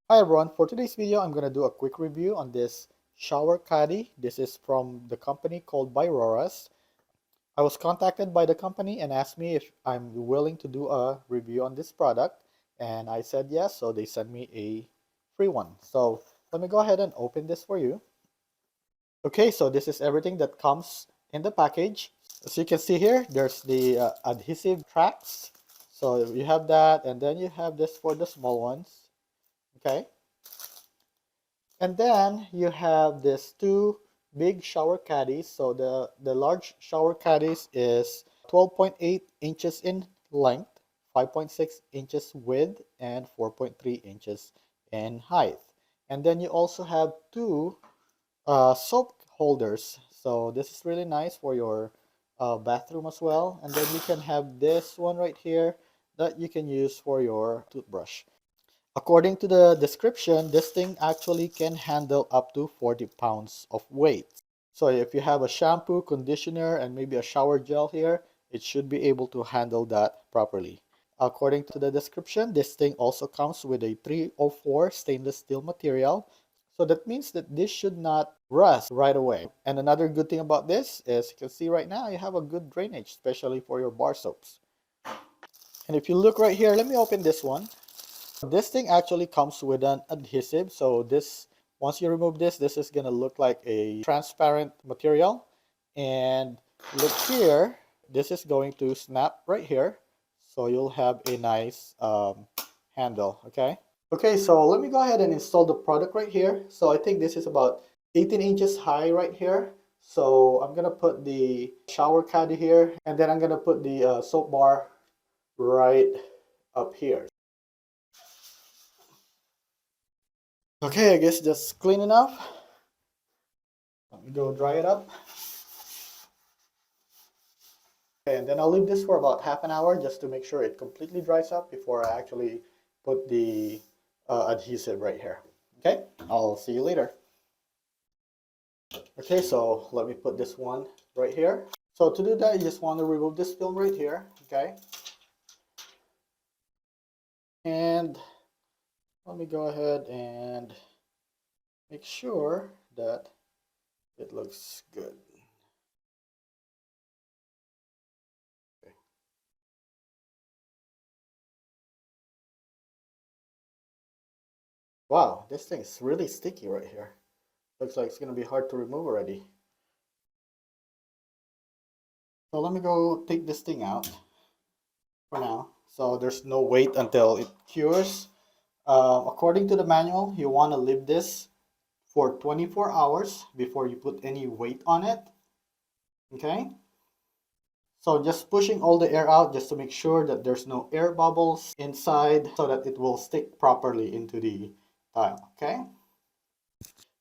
Hi everyone, for today's video I'm going to do a quick review on this shower caddy. This is from the company called Byroras. I was contacted by the company and asked me if I'm willing to do a review on this product, and I said yes, so they sent me a free one. So let me go ahead and open this for you. Okay, so this is everything that comes in the package. As you can see here, there's the adhesive tracks. So you have that, and then you have this for the small ones. Okay. And then you have these two big shower caddies. So the large shower caddies is 12.8 inches in length, 5.6 inches width, and 4.3 inches in height. And then you also have two soap holders. So this is really nice for your bathroom as well. And then you can have this one right here that you can use for your toothbrush. According to the description, this thing actually can handle up to 40 pounds of weight. So if you have a shampoo, conditioner, and maybe a shower gel here, it should be able to handle that properly. According to the description, this thing also comes with a 304 stainless steel material. So that means that this should not rust right away. And another good thing about this is you can see right now you have a good drainage, especially for your bar soaps. And if you look right here, let me open this one. This thing actually comes with an adhesive. So this, once you remove this, this is gonna look like a transparent material. And look here, this is going to snap right here. So you'll have a nice handle, okay? Okay, so let me go ahead and install the product right here. So I think this is about 18 inches high right here. So I'm gonna put the shower caddy here, and then I'm gonna put the soap bar right up here. Okay, I guess just clean enough. Let me go dry it up. Okay, and then I'll leave this for about half an hour just to make sure it completely dries up before I actually put the adhesive right here. Okay, I'll see you later. Okay, so let me put this one right here. So to do that, you just want to remove this film right here, okay? And let me go ahead and make sure that it looks good. Okay. Wow, this thing is really sticky right here. Looks like it's going to be hard to remove already. So let me go take this thing out for now. So there's no wait until it cures. According to the manual, you want to leave this for 24 hours before you put any weight on it. Okay? So just pushing all the air out just to make sure that there's no air bubbles inside so that it will stick properly into the tile. Okay?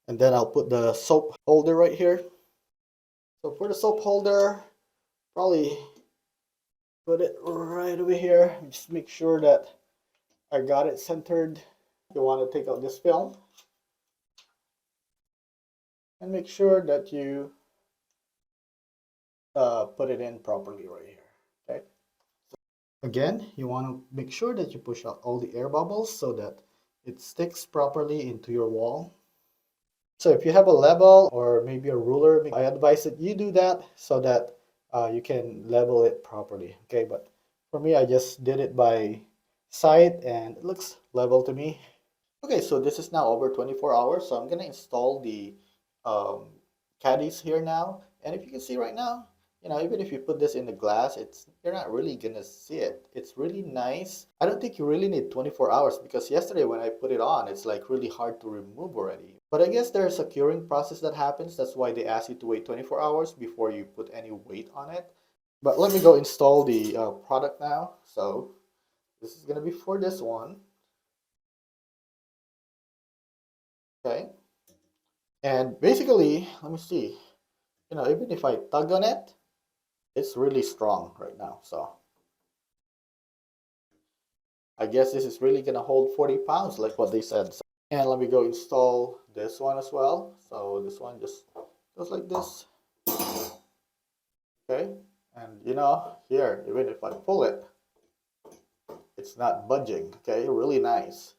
And then I'll put the soap holder right here. So for the soap holder, probably put it right over here. Just make sure that I got it centered. You want to take out this film and make sure that you put it in properly right here. Okay. Again, you want to make sure that you push out all the air bubbles so that it sticks properly into your wall. So if you have a level or maybe a ruler, I advise that you do that so that you can level it properly. Okay, but for me, I just did it by sight and it looks level to me. Okay, so this is now over 24 hours, so I'm gonna install the um, caddies here now. And if you can see right now, you know, even if you put this in the glass, you're not really gonna see it. It's really nice. I don't think you really need 24 hours because yesterday when I put it on, it's like really hard to remove already. But I guess there's a curing process that happens. That's why they ask you to wait 24 hours before you put any weight on it. But let me go install the product now. So this is gonna be for this one. Okay. And basically, let me see, you know, even if I tug on it, it's really strong right now. So I guess this is really gonna hold 40 pounds like what they said. So, and let me go install this one as well. So this one just goes like this. Okay. And you know, here, even if I pull it, it's not budging. Okay, really nice.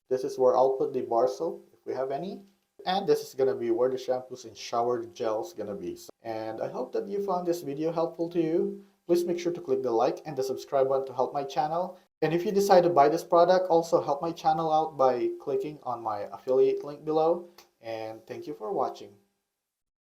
This is where I'll put the bar soap if we have any. And this is gonna be where the shampoos and shower gel's gonna be. And I hope that you found this video helpful to you. Please make sure to click the like and the subscribe button to help my channel. And if you decide to buy this product, also help my channel out by clicking on my affiliate link below. And thank you for watching.